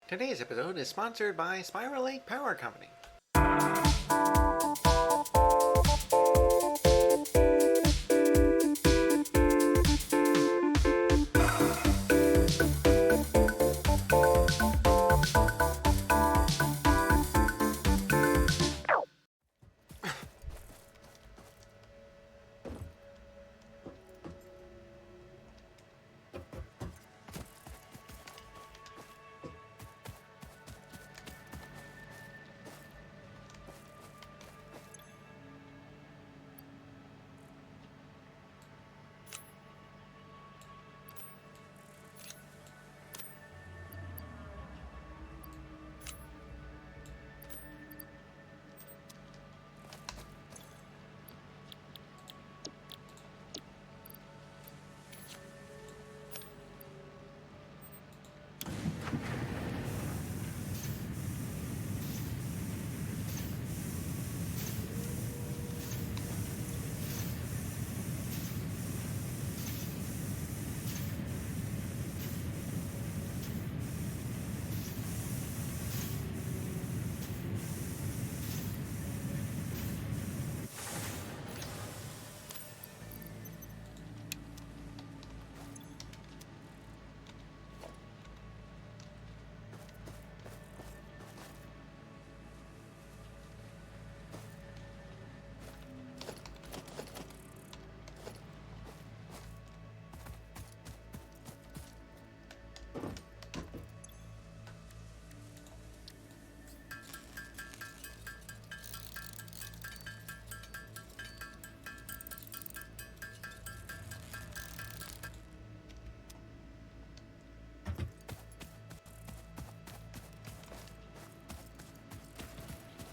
Today's episode is sponsored by Spiral Lake Power Company.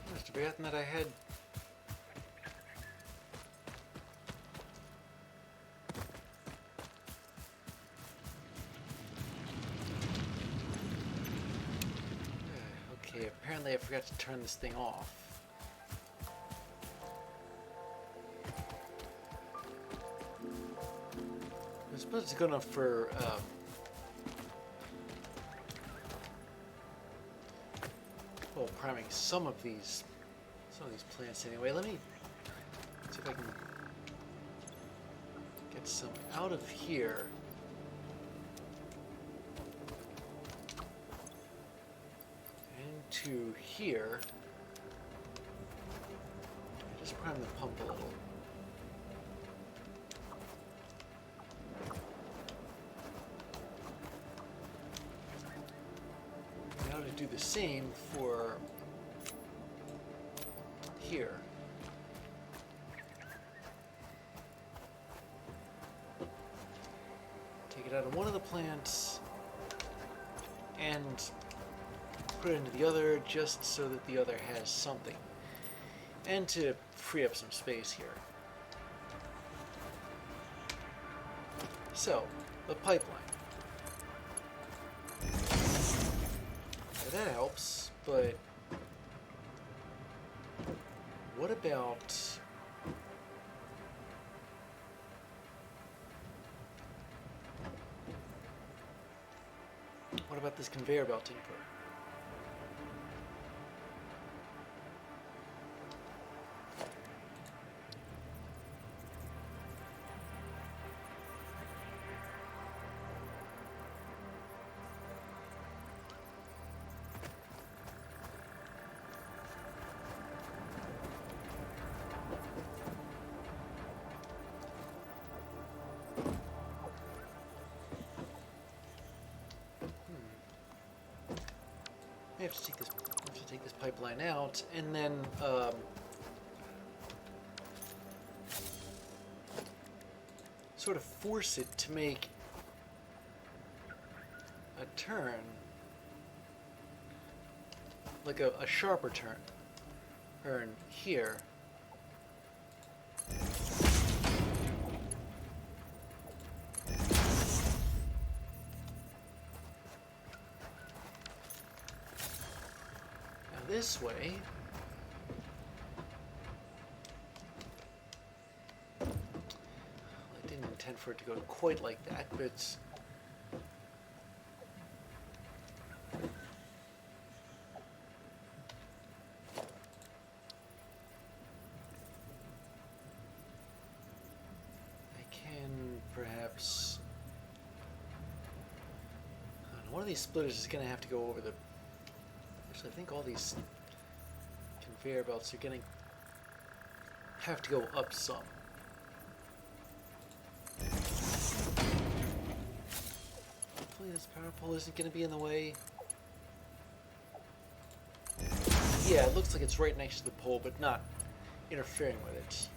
I must have forgotten that I had... Okay, apparently I forgot to turn this thing off. I suppose it's good enough for... well, priming some of these plants anyway. Let me see if I can get some out of here. Into here. Just prime the pump a little. Now to do the same for here. Take it out of one of the plants and put it into the other just so that the other has something. And to free up some space here. So, the pipeline. Now that helps, but what about this conveyor belt input? I have to take this pipeline out, and then sort of force it to make a turn, like a sharper turn here. This way. Well, I didn't intend for it to go quite like that, but one of these splitters is going to have to go over the... Actually, I think all these conveyor belts are going to have to go up some. Hopefully this power pole isn't going to be in the way. Yeah, it looks like it's right next to the pole, but not interfering with it.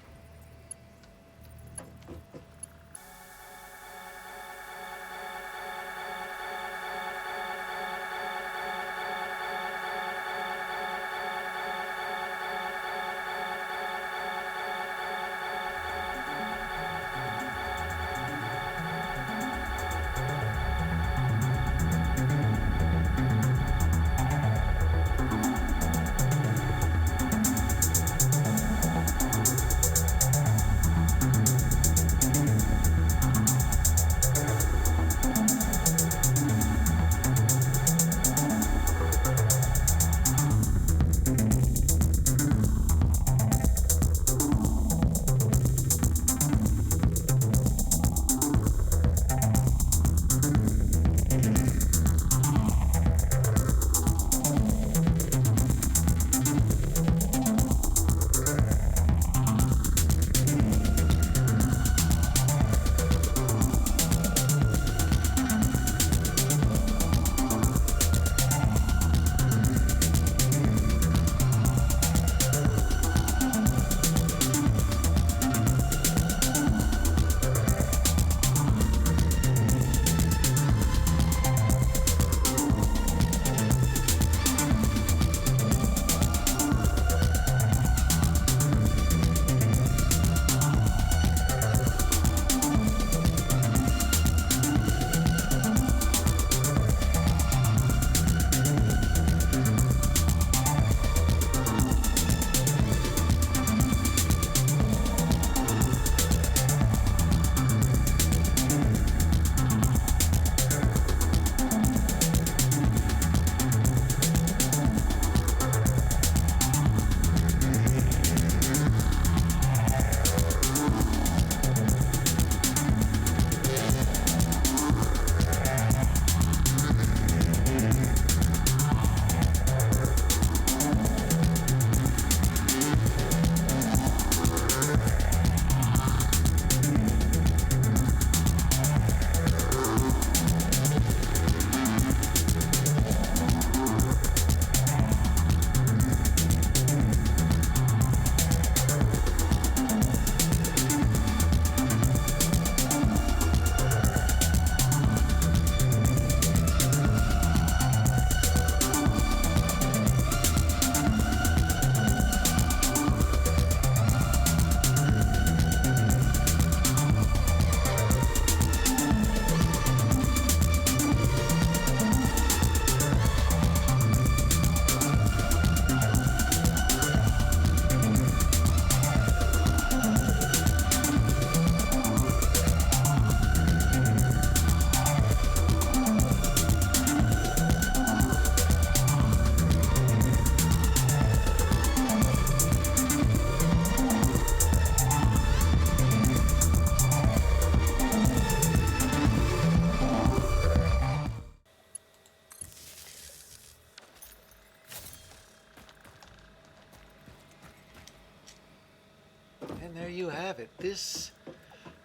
And there you have it. This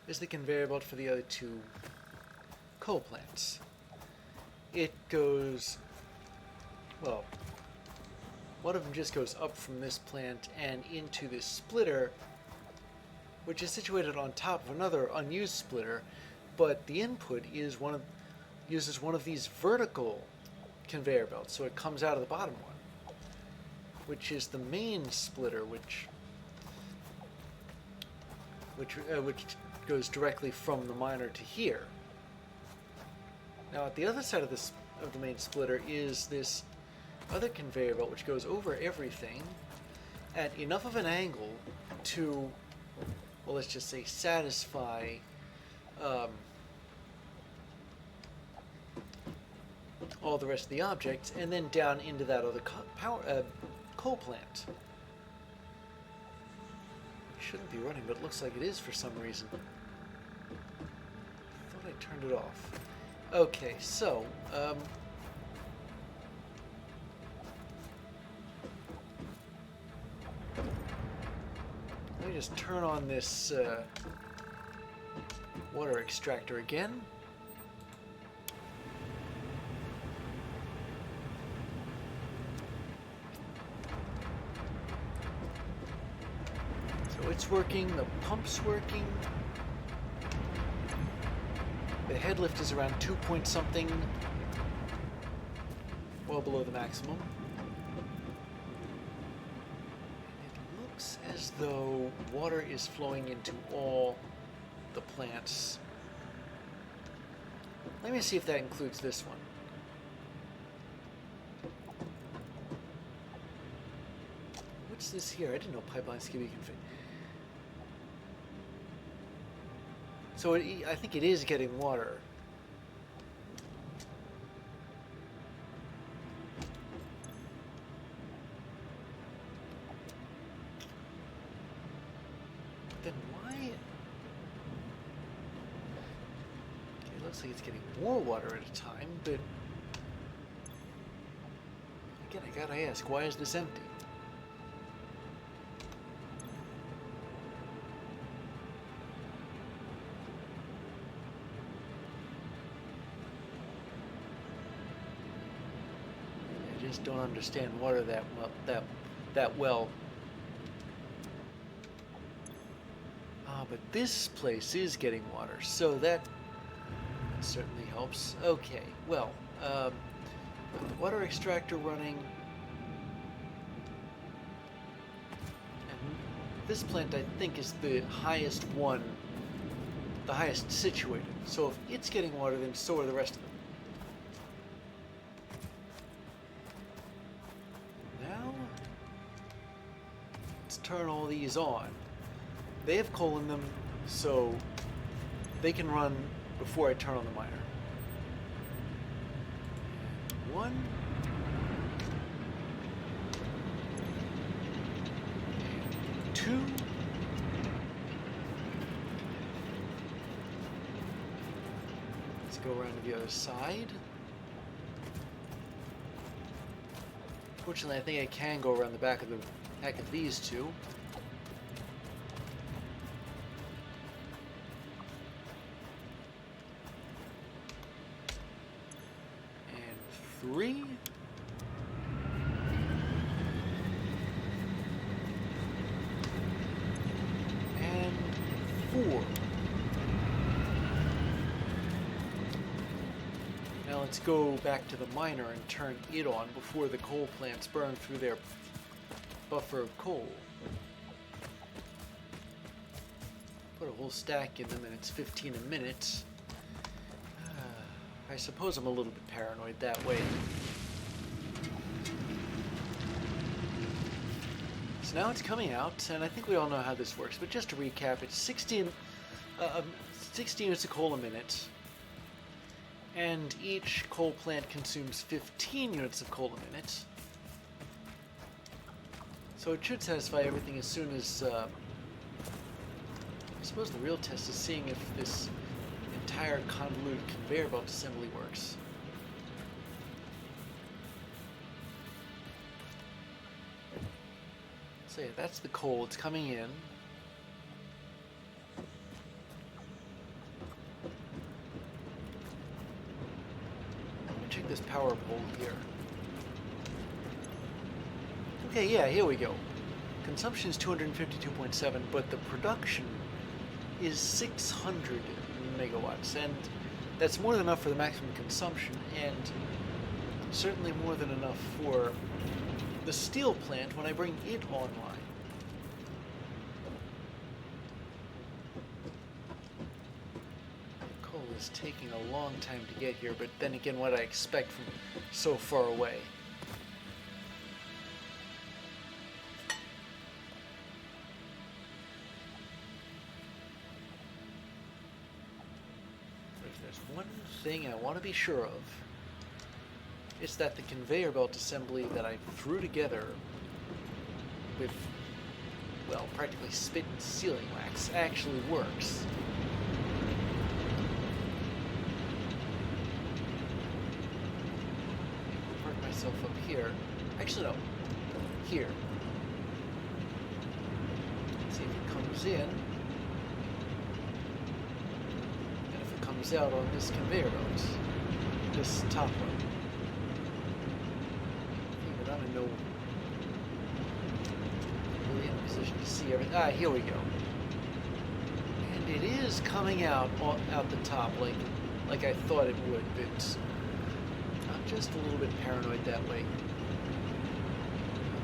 is the conveyor belt for the other two coal plants. It goes, well, one of them just goes up from this plant and into this splitter, which is situated on top of another unused splitter, but the input is uses one of these vertical conveyor belts, so it comes out of the bottom one, which is the main splitter, which goes directly from the miner to here. Now, at the other side of the main splitter is this other conveyor belt, which goes over everything at enough of an angle to, well, let's just say, satisfy all the rest of the objects, and then down into that other coal plant. It shouldn't be running, but it looks like it is for some reason. I thought I turned it off. Okay, so me just turn on this water extractor again. So it's working, the pump's working. The head lift is around 2 point something, well below the maximum. It looks as though water is flowing into all the plants. Let me see if that includes this one. What's this here? I didn't know pipelines could be configured. So I think it is getting water. Then why? It looks like it's getting more water at a time, but again, I gotta ask, why is this empty? Don't understand water that well. But this place is getting water, so that certainly helps. Okay, well, water extractor running, and this plant I think is the highest one, the highest situated. So if it's getting water, then so are the rest of them. Turn all these on. They have coal in them, so they can run before I turn on the miner. And 1. And 2. Let's go around to the other side. Fortunately, I think I can go around the back of these two. And 3. And 4. Now let's go back to the miner and turn it on before the coal plants burn through their buffer of coal. Put a whole stack in them and it's 15 a minute. I suppose I'm a little bit paranoid that way. So now it's coming out, and I think we all know how this works, but just to recap, it's 60 units of coal a minute, and each coal plant consumes 15 units of coal a minute. So it should satisfy everything as soon as, I suppose the real test is seeing if this entire convoluted conveyor belt assembly works. So yeah, that's the coal, it's coming in. Let me check this power pole here. Okay, yeah, here we go. Consumption is 252.7, but the production is 600 megawatts, and that's more than enough for the maximum consumption, and certainly more than enough for the steel plant when I bring it online. Coal is taking a long time to get here, but then again, what I expect from so far away. One thing I want to be sure of is that the conveyor belt assembly that I threw together with, well, practically spit and sealing wax actually works. Park myself up here. Actually, no. Here. Let's see if it comes goes in, and if it comes out on this conveyor belt, this top one. But I'm in no really in a position to see everything. Ah, here we go. And it is coming out the top like I thought it would, but I'm just a little bit paranoid that way.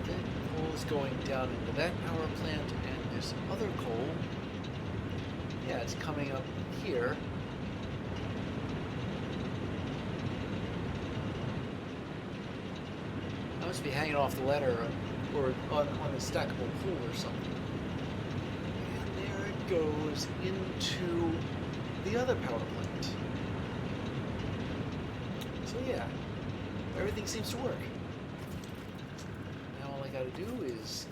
That coal is going down into that power plant, and this other coal, yeah, it's coming up here. I must be hanging off the ladder or on a stackable pool or something. And there it goes into the other power plant. So yeah, everything seems to work. Now all I gotta do is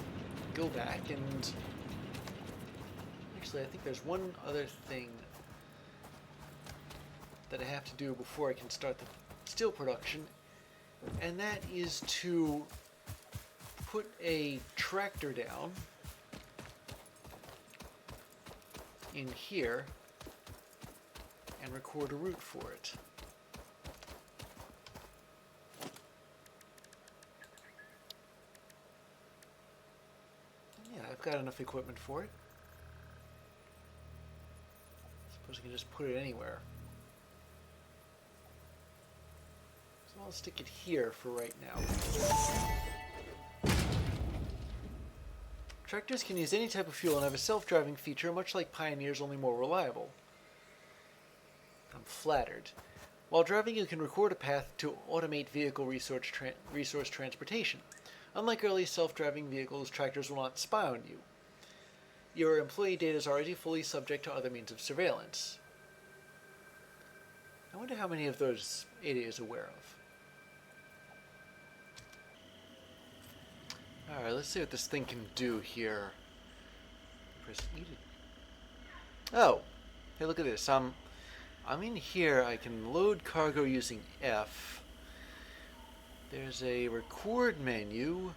go back and... Actually, I think there's one other thing that I have to do before I can start the steel production, and that is to put a tractor down in here and record a route for it. Yeah, I've got enough equipment for it. Suppose I can just put it anywhere. So I'll stick it here for right now. Tractors can use any type of fuel and have a self-driving feature, much like Pioneers, only more reliable. I'm flattered. While driving, you can record a path to automate vehicle resource transportation. Unlike early self-driving vehicles, tractors will not spy on you. Your employee data is already fully subject to other means of surveillance. I wonder how many of those Ada is aware of. Alright, let's see what this thing can do here. Press E to... Oh! Hey, look at this. I'm in here. I can load cargo using F. There's a record menu.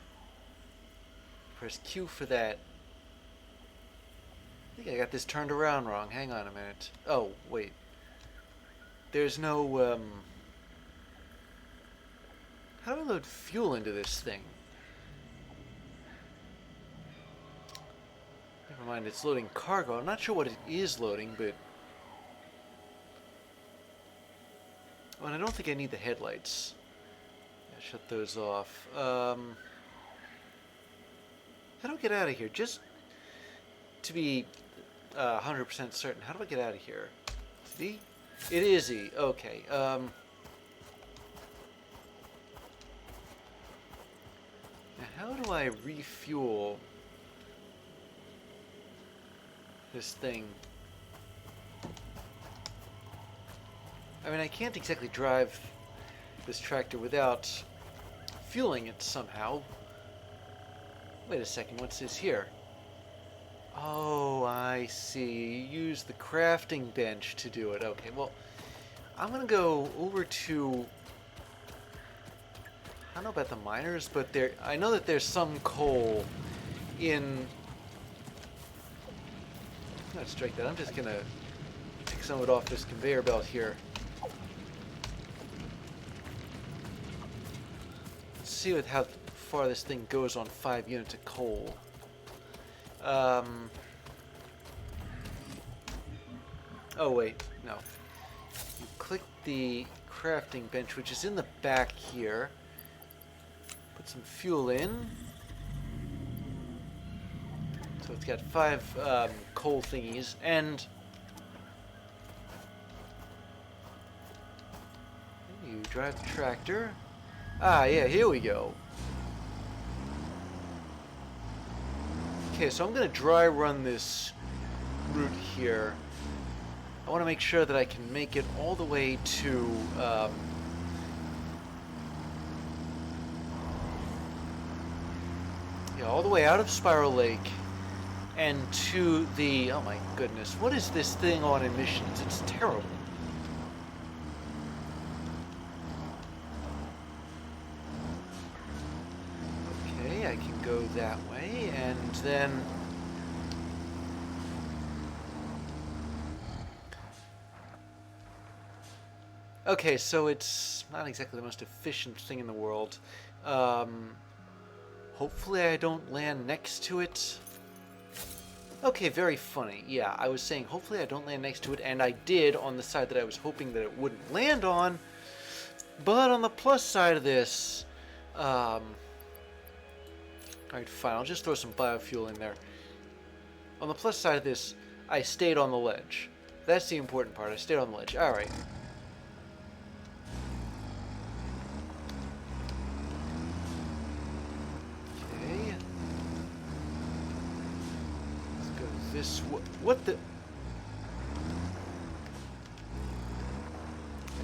Press Q for that. I think I got this turned around wrong. Hang on a minute. Oh, wait. There's no, How do I load fuel into this thing? Never mind, it's loading cargo. I'm not sure what it is loading, but... Oh, and I don't think I need the headlights. Yeah, shut those off. How do I get out of here? Just to be 100% certain, how do I get out of here? E? It is E. Okay. Now how do I refuel this thing? I mean, I can't exactly drive this tractor without fueling it somehow. Wait a second, what's this here? Oh, I see. You use the crafting bench to do it. Okay, well, I'm going to go over to... I don't know about the miners, but I know that there's some coal in... I'm not strike that. I'm just going to pick some of it off this conveyor belt here. Let's see how far this thing goes on 5 units of coal. Oh wait, no. You click the crafting bench, which is in the back here. Put some fuel in. So it's got 5 coal thingies, and you drive the tractor. Ah, yeah, here we go. Okay, so I'm going to dry run this route here. I want to make sure that I can make it all the way to yeah, all the way out of Spiral Lake and to the, oh my goodness, what is this thing on emissions? It's terrible. Okay, I can go that way, and then Okay, so it's not exactly the most efficient thing in the world. Um, hopefully I don't land next to it. Okay, very funny. Yeah, I was saying hopefully I don't land next to it, and I did on the side that I was hoping that it wouldn't land on. But on the plus side of this, alright, fine, I'll just throw some biofuel in there. On the plus side of this, I stayed on the ledge. That's the important part, I stayed on the ledge. Alright. Okay. Let's go this way. What the? I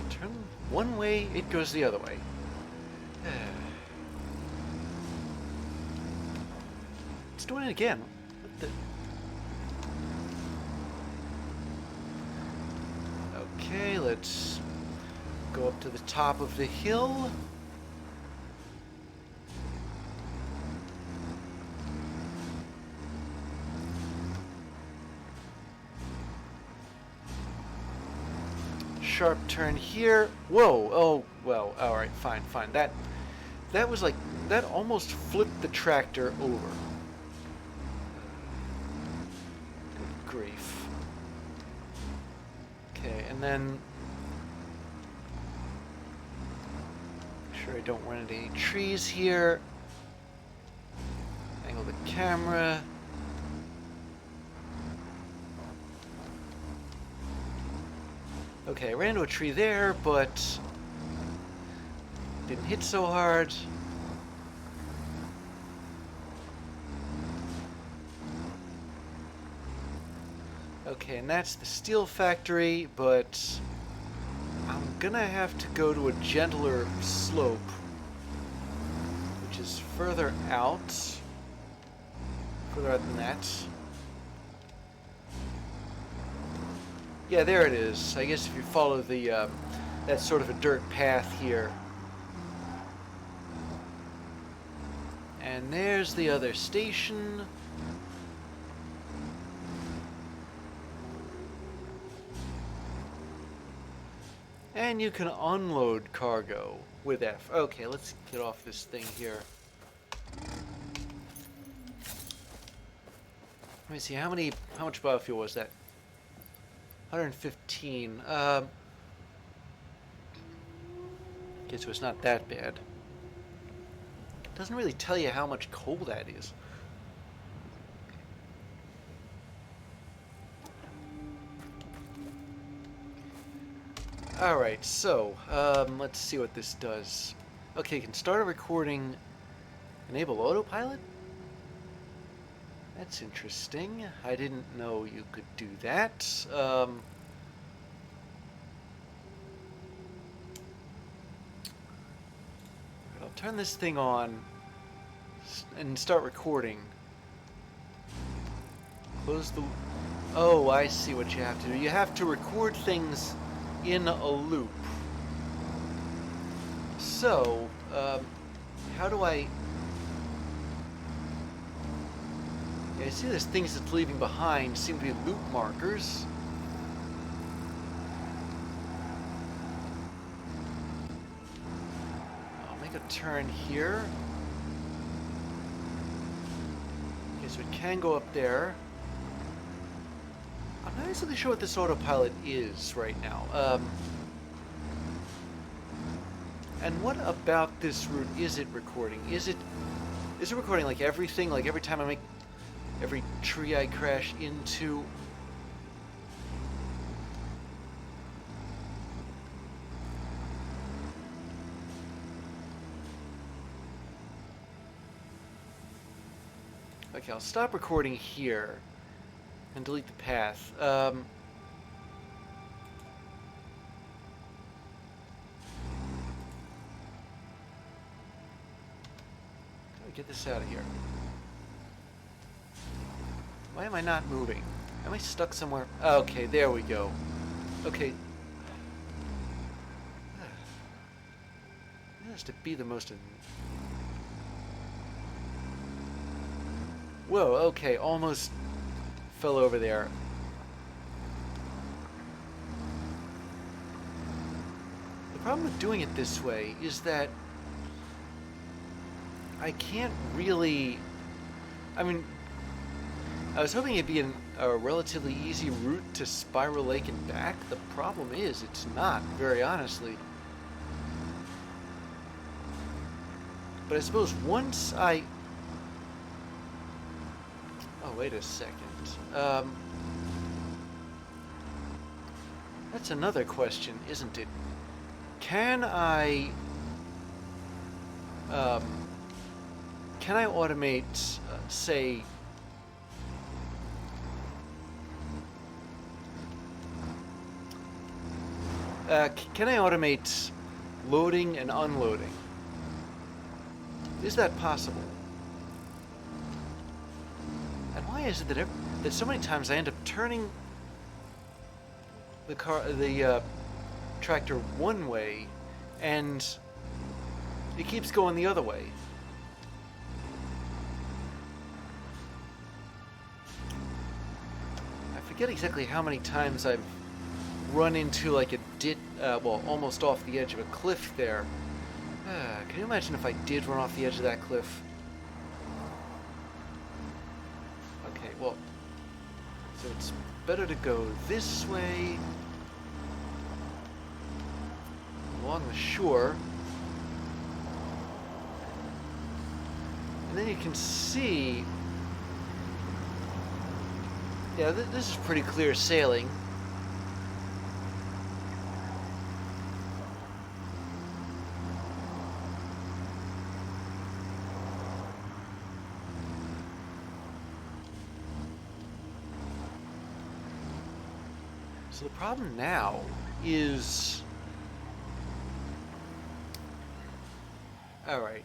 turn one way, it goes the other way. It's doing it again. What the? Okay, let's go up to the top of the hill. Sharp turn here. Whoa! Oh, well, alright, fine, fine. That was like, that almost flipped the tractor over. Good grief. Okay, and then make sure I don't run into any trees here. Angle the camera. Okay, I ran into a tree there, but didn't hit so hard. Okay, and that's the steel factory, but I'm gonna have to go to a gentler slope, which is further out. Further out than that. Yeah, there it is. I guess if you follow the, that's sort of a dirt path here. And there's the other station. And you can unload cargo with F. Okay, let's get off this thing here. Let me see, how much biofuel was that? 115. Okay, so it's not that bad. Doesn't really tell you how much coal that is. Alright, so, let's see what this does. Okay, you can start a recording. Enable autopilot? That's interesting. I didn't know you could do that. I'll turn this thing on and start recording. Close the... Oh, I see what you have to do. You have to record things in a loop. So, how do I... Yeah, I see there's things it's leaving behind seem to be loop markers. I'll make a turn here. Okay, so it can go up there. I'm not exactly sure what this autopilot is right now. And what about this route is it recording? Is it recording like everything? Like every time I make... every tree I crash into? Okay, I'll stop recording here and delete the path. Get this out of here. Why am I not moving? Am I stuck somewhere? Okay, there we go. Okay. That has to be the most... Whoa, okay, almost fell over there. problem with doing it this way is that I can't really... I mean, I was hoping it'd be a relatively easy route to Spiral Lake and back. The problem is, it's not, very honestly. But I suppose once I... Oh, wait a second. That's another question, isn't it? Can I automate, say... can I automate loading and unloading? Is that possible? And why is it that so many times I end up turning the tractor one way, and it keeps going the other way? I forget exactly how many times I've run into like a well, almost off the edge of a cliff there. Can you imagine if I did run off the edge of that cliff? Okay, well, so it's better to go this way, along the shore, and then you can see, yeah, this is pretty clear sailing. So the problem now is... Alright.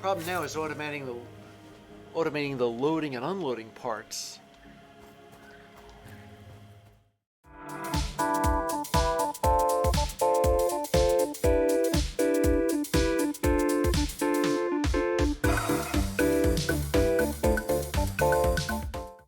Problem now is automating the loading and unloading parts.